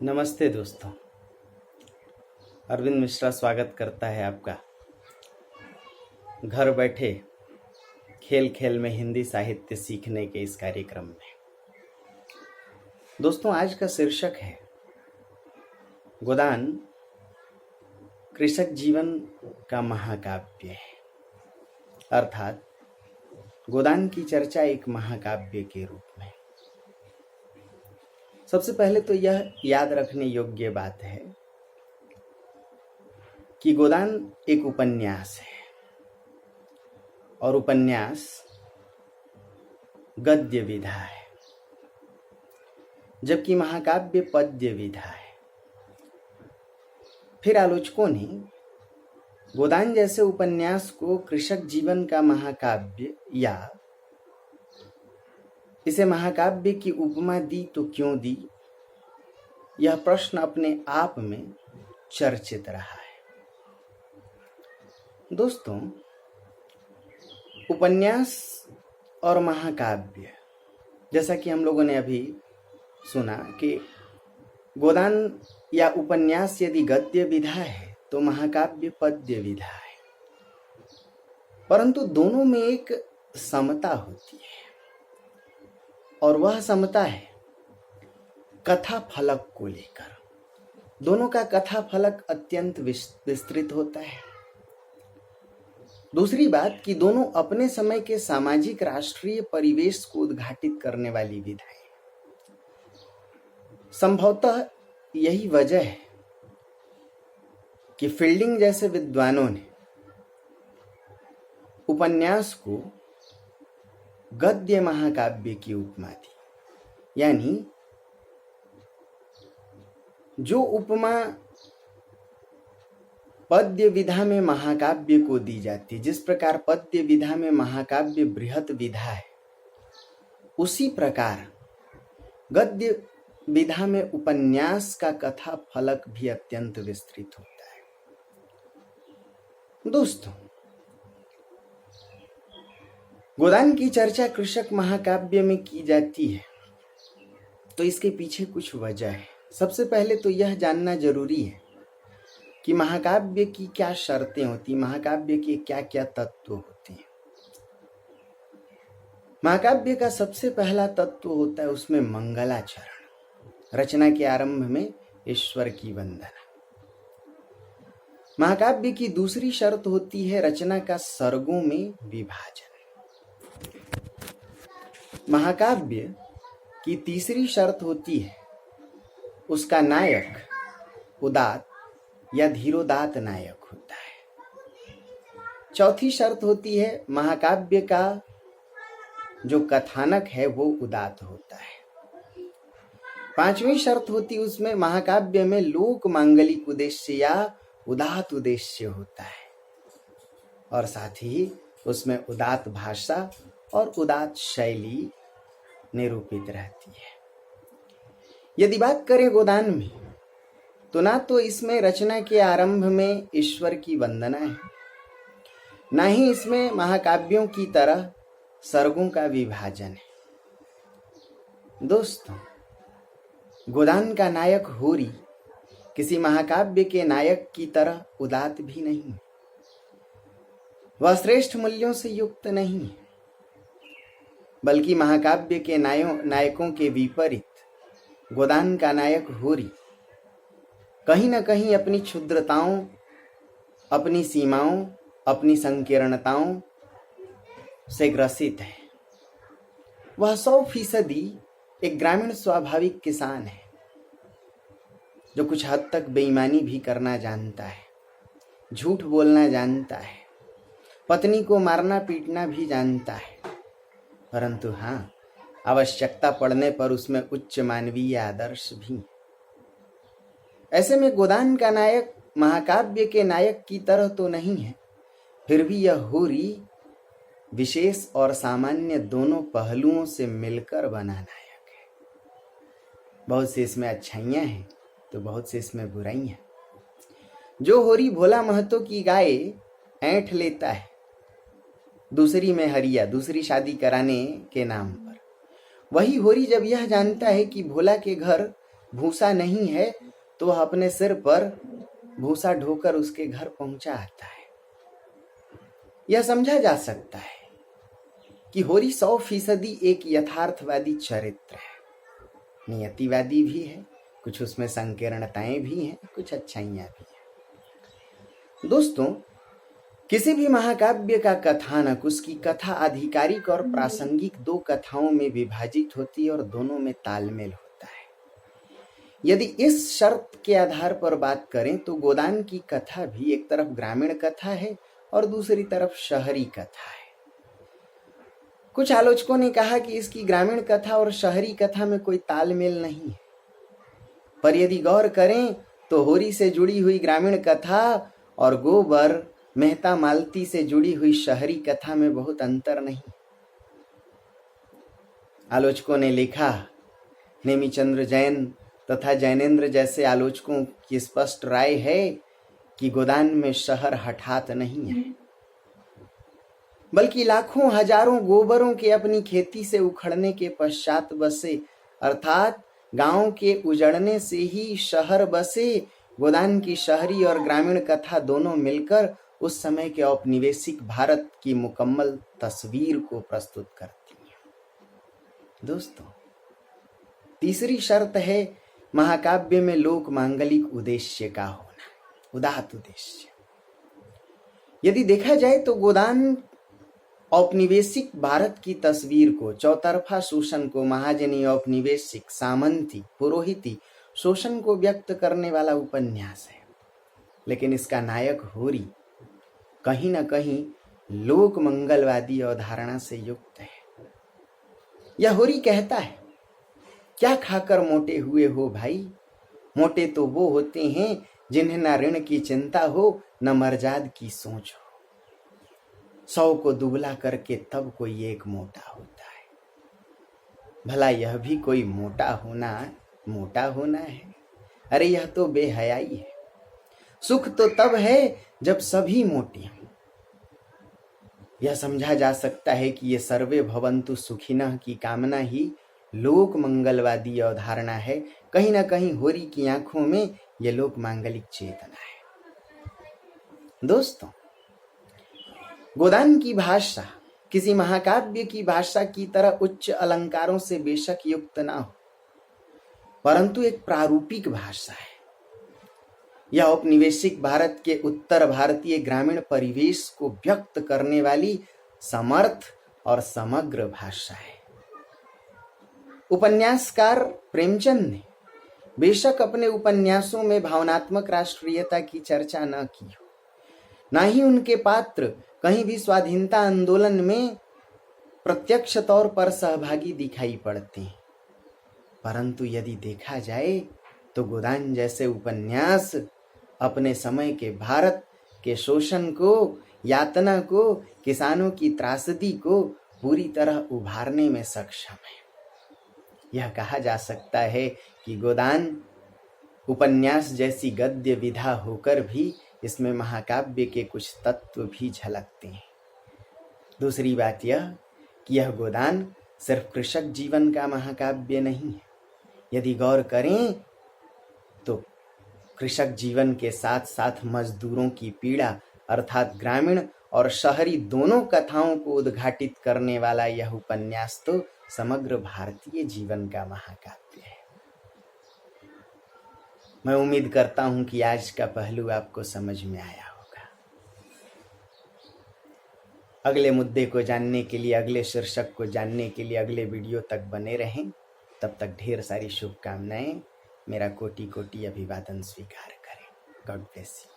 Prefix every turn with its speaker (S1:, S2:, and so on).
S1: नमस्ते दोस्तों। अरविंद मिश्रा स्वागत करता है आपका घर बैठे खेल खेल में हिंदी साहित्य सीखने के इस कार्यक्रम में। दोस्तों, आज का शीर्षक है गोदान कृषक जीवन का महाकाव्य है, अर्थात गोदान की चर्चा एक महाकाव्य के रूप में। सबसे पहले तो यह याद रखने योग्य बात है कि गोदान एक उपन्यास है और उपन्यास गद्य विधा है, जबकि महाकाव्य पद्य विधा है। फिर आलोचकों ने गोदान जैसे उपन्यास को कृषक जीवन का महाकाव्य या इसे महाकाव्य की उपमा दी तो क्यों दी, यह प्रश्न अपने आप में चर्चित रहा है। दोस्तों, उपन्यास और महाकाव्य, जैसा कि हम लोगों ने अभी सुना कि गोदान या उपन्यास यदि गद्य विधा है तो महाकाव्य पद्य विधा है, परंतु दोनों में एक समता होती है और वह समता है कथा फलक को लेकर। दोनों का कथा फलक अत्यंत विस्तृत होता है। दूसरी बात कि दोनों अपने समय के सामाजिक राष्ट्रीय परिवेश को उद्घाटित करने वाली विधाएं। संभवतः यही वजह है कि फील्डिंग जैसे विद्वानों ने उपन्यास को गद्य महाकाव्य की उपमा दी। यानी जो उपमा पद्य विधा में महाकाव्य को दी जाती, जिस प्रकार पद्य विधा में महाकाव्य बृहत विधा है, उसी प्रकार गद्य विधा में उपन्यास का कथा फलक भी अत्यंत विस्तृत होता है। दोस्तों, गोदान की चर्चा कृषक महाकाव्य में की जाती है तो इसके पीछे कुछ वजह है। सबसे पहले तो यह जानना जरूरी है कि महाकाव्य की क्या शर्तें होती, महाकाव्य के क्या क्या तत्व होते हैं। महाकाव्य का सबसे पहला तत्व होता है उसमें मंगलाचरण, रचना के आरंभ में ईश्वर की वंदना। महाकाव्य की दूसरी शर्त होती है रचना का सर्गों में विभाजन। महाकाव्य की तीसरी शर्त होती है उसका नायक उदात्त या धीरोदात्त नायक होता है। चौथी शर्त होती है महाकाव्य का जो कथानक है वो उदात्त होता है। पांचवी शर्त होती उसमें महाकाव्य में लोक मांगलिक उद्देश्य या उदात्त उद्देश्य होता है, और साथ ही उसमें उदात्त भाषा और उदात्त शैली निरूपित रहती है। यदि बात करें गोदान में, तो ना तो इसमें रचना के आरंभ में ईश्वर की वंदना है, ना ही इसमें महाकाव्यों की तरह सर्गों का विभाजन है। दोस्तों, गोदान का नायक होरी किसी महाकाव्य के नायक की तरह उदात्त भी नहीं, वह श्रेष्ठ मूल्यों से युक्त नहीं है, बल्कि महाकाव्य के नायकों के विपरीत गोदान का नायक होरी कहीं न कहीं अपनी क्षुद्रताओं, अपनी सीमाओं, अपनी संकीर्णताओं से ग्रसित है। वह 100% एक ग्रामीण स्वाभाविक किसान है जो कुछ हद तक बेईमानी भी करना जानता है, झूठ बोलना जानता है, पत्नी को मारना पीटना भी जानता है, परंतु हाँ, आवश्यकता पड़ने पर उसमें उच्च मानवीय आदर्श भी। ऐसे में गोदान का नायक महाकाव्य के नायक की तरह तो नहीं है, फिर भी यह होरी विशेष और सामान्य दोनों पहलुओं से मिलकर बना नायक है। बहुत से इसमें अच्छाइयां हैं तो बहुत से इसमें बुराइयां। जो होरी भोला महतो की गाय ऐंठ लेता है दूसरी में हरिया, दूसरी शादी कराने के नाम पर, वही होरी जब यह जानता है कि भोला के घर भूसा नहीं है तो वह अपने सिर पर भूसा ढोकर उसके घर पहुंचा आता है। यह समझा जा सकता है कि होरी 100% एक यथार्थवादी चरित्र है, नियतिवादी भी है, कुछ उसमें संकीर्णताएं भी हैं, कुछ अच्छाइयां भी हैं। दोस्तों, किसी भी महाकाव्य का कथानक उसकी कथा आधिकारिक और प्रासंगिक 2 कथाओं में विभाजित होती है और दोनों में तालमेल होता है। यदि इस शर्त के आधार पर बात करें तो गोदान की कथा भी एक तरफ ग्रामीण कथा है और दूसरी तरफ शहरी कथा है। कुछ आलोचकों ने कहा कि इसकी ग्रामीण कथा और शहरी कथा में कोई तालमेल नहीं है, पर यदि गौर करें तो होरी से जुड़ी हुई ग्रामीण कथा और गोबर मेहता मालती से जुड़ी हुई शहरी कथा में बहुत अंतर नहीं। आलोचकों ने लिखा, नेमिचंद्र जैन तथा जैनेन्द्र जैसे आलोचकों की स्पष्ट राय है कि गोदान में शहर हठात नहीं है, बल्कि लाखों हजारों गोबरों के अपनी खेती से उखड़ने के पश्चात बसे, अर्थात गांव के उजड़ने से ही शहर बसे। गोदान की शहरी और ग्रामीण कथा दोनों मिलकर उस समय के औपनिवेशिक भारत की मुकम्मल तस्वीर को प्रस्तुत करती हैं। दोस्तों, तीसरी शर्त है महाकाव्य में लोक मांगलिक उद्देश्य का होना, उदात्त उद्देश्य। यदि देखा जाए तो गोदान औपनिवेशिक भारत की तस्वीर को, चौतरफा शोषण को, महाजनी औपनिवेशिक सामंती पुरोहिती शोषण को व्यक्त करने वाला उपन्यास है, लेकिन इसका नायक होरी कहीं न कहीं लोक मंगलवादी अवधारणा से युक्त है। यह होरी कहता है, क्या खाकर मोटे हुए हो भाई? मोटे तो वो होते हैं जिन्हें न ऋण की चिंता हो न मर्जाद की सोच हो। 100 को दुबला करके तब कोई एक मोटा होता है। भला यह भी कोई मोटा होना है? अरे यह तो बेहयाई है। सुख तो तब है जब सभी मोटे हों। यह समझा जा सकता है कि ये सर्वे भवन्तु सुखिनः की कामना ही लोक मंगलवादी अवधारणा है। कहीं ना कहीं होरी की आंखों में यह लोक मांगलिक चेतना है। दोस्तों, गोदान की भाषा किसी महाकाव्य की भाषा की तरह उच्च अलंकारों से बेशक युक्त ना हो, परंतु एक प्रारूपिक भाषा है। यह औपनिवेशिक भारत के उत्तर भारतीय ग्रामीण परिवेश को व्यक्त करने वाली समर्थ और समग्र भाषा है। उपन्यासकार प्रेमचंद ने बेशक अपने उपन्यासों में भावनात्मक राष्ट्रीयता की चर्चा न की हो, न ही उनके पात्र कहीं भी स्वाधीनता आंदोलन में प्रत्यक्ष तौर पर सहभागी दिखाई पड़ते हैं, परंतु यदि देखा जाए तो गोदान जैसे उपन्यास अपने समय के भारत के शोषण को, यातना को, किसानों की त्रासदी को पूरी तरह उभारने में सक्षम है। यह कहा जा सकता है कि गोदान उपन्यास जैसी गद्य विधा होकर भी इसमें महाकाव्य के कुछ तत्व भी झलकते हैं। दूसरी बात यह कि यह गोदान सिर्फ कृषक जीवन का महाकाव्य नहीं है। यदि गौर करें तो कृषक जीवन के साथ साथ मजदूरों की पीड़ा अर्थात ग्रामीण और शहरी दोनों कथाओं को उद्घाटित करने वाला यह उपन्यास तो समग्र भारतीय जीवन का महाकाव्य है। मैं उम्मीद करता हूं कि आज का पहलू आपको समझ में आया होगा। अगले मुद्दे को जानने के लिए, अगले शीर्षक को जानने के लिए अगले वीडियो तक बने रहें। तब तक ढेर सारी शुभकामनाएं। मेरा कोटि कोटि अभिवादन स्वीकार करें। God bless you.